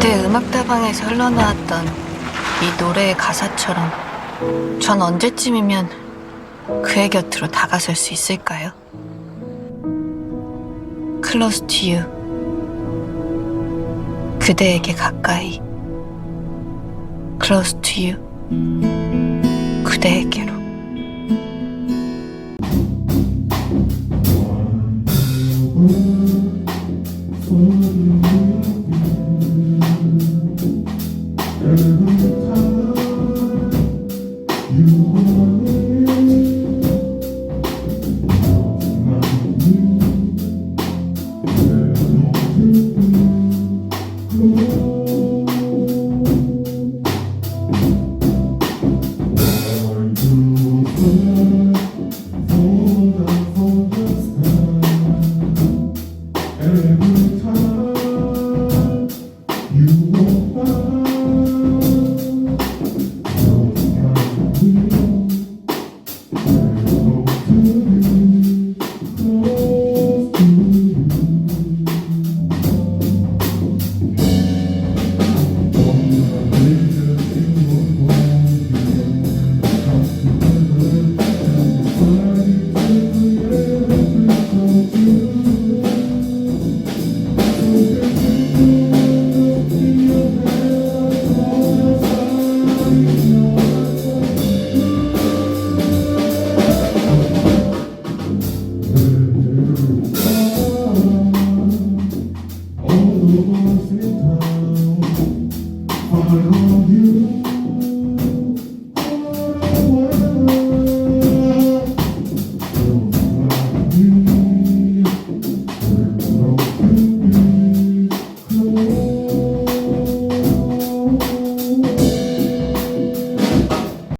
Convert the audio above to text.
그때 음악다방에서 흘러나왔던 이 노래의 가사처럼 전 언제쯤이면 그의 곁으로 다가설 수 있을까요? Close to you. 그대에게 가까이. Close to you. 그대에게로.